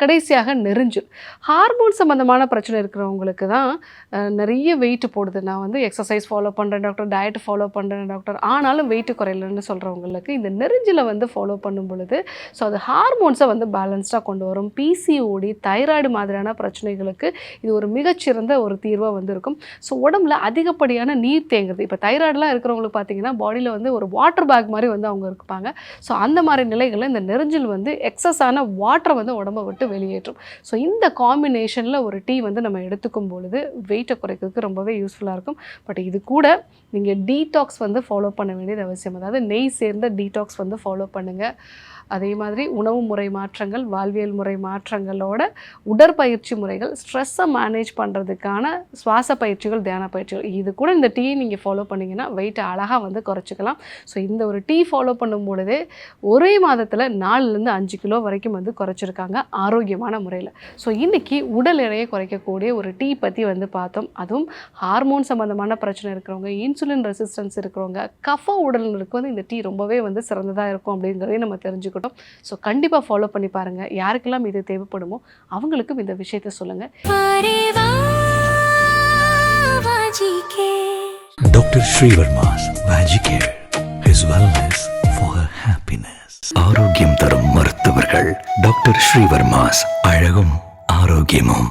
கடைசியாக நெரிஞ்சல். ஹார்மோன் சம்மந்தமான பிரச்சனை இருக்கிறவங்களுக்கு தான் நிறைய வெயிட் போடுது. நான் வந்து எக்ஸசைஸ் ஃபாலோ பண்ணுறேன் டாக்டர், டயட் ஃபாலோ பண்ணுறேன் டாக்டர், ஆனாலும் வெயிட் குறையலன்னு சொல்கிறவங்களுக்கு இந்த நெரிஞ்சலை வந்து ஃபாலோ பண்ணும் பொழுது ஸோ அது ஹார்மோன்ஸை வந்து பேலன்ஸ்டாக கொண்டு வரும். பிசிஓடி, தைராய்டு மாதிரியான பிரச்சனைகளுக்கு இது ஒரு மிகச்சிறந்த ஒரு தீர்வாக வந்து இருக்கும். ஸோ உடம்புல அதிகப்படியான நீர் தேங்குது. இப்போ தைராய்டுலாம் இருக்கிறவங்களுக்கு பார்த்தீங்கன்னா பாடியில் வந்து ஒரு வாட்டர் பேக் மாதிரி வந்து அவங்க இருப்பாங்க. ஸோ அந்த மாதிரி நிலைகளில் இந்த நெரிஞ்சல் வந்து எக்ஸஸான வாட்டரை வந்து உடம்பை விட்டு வெளியேற்றும். ஸோ இந்த காம்பினேஷனில் ஒரு டீ வந்து நம்ம எடுத்துக்கும் பொழுது வெயிட்டை குறைக்கிறதுக்கு ரொம்பவே யூஸ்ஃபுல்லாக இருக்கும். பட் இது கூட நீங்கள் டீடாக்ஸ் வந்து ஃபாலோ பண்ண வேண்டியது அவசியம். அதாவது நெய் சேர்ந்த டீடாக்ஸ் வந்து ஃபாலோ பண்ணுங்கள். அதே மாதிரி உணவு முறை மாற்றங்கள், வாழ்வியல் முறை மாற்றங்களோட உடற்பயிற்சி முறைகள், ஸ்ட்ரெஸ்ஸை மேனேஜ் பண்ணுறதுக்கான சுவாச பயிற்சிகள், தியான பயிற்சிகள், இது கூட இந்த டீ நீங்கள் ஃபாலோ பண்ணிங்கன்னா வெயிட்டை அழகாக வந்து குறைச்சிக்கலாம். ஸோ இந்த ஒரு டீ ஃபாலோ பண்ணும் பொழுதே ஒரே மாதத்தில் 4லேருந்து 5 கிலோ வரைக்கும் வந்து குறைச்சிருக்காங்க ஆரோக்கியமான முறையில். ஸோ இன்றைக்கி உடல் எடையை குறைக்கக்கூடிய ஒரு டீ பற்றி வந்து பார்த்தோம். அதுவும் ஹார்மோன் சம்மந்தமான பிரச்சனை இருக்கிறவங்க, இன்சுலின் ரெசிஸ்டன்ஸ் இருக்கிறவங்க, கஃப உடலுக்கு வந்து இந்த டீ ரொம்பவே வந்து சிறந்ததாக இருக்கும் அப்படிங்கிறதையும் நம்ம தெரிஞ்சுக்கிட்டோம். ஸோ கண்டிப்பாக ஃபாலோ பண்ணி பாருங்கள். யாருக்கெல்லாம் இது தேவைப்படுமோ அவங்களுக்கும் இந்த விஷயத்தை சொல்லுங்கள். Doctor Srivarma's Magicare, his wellness for her happiness. ஆரோக்கியம் தரும் மருத்துவர்கள் டாக்டர் ஸ்ரீவர்மாஸ். அழகும் ஆரோக்கியமும்.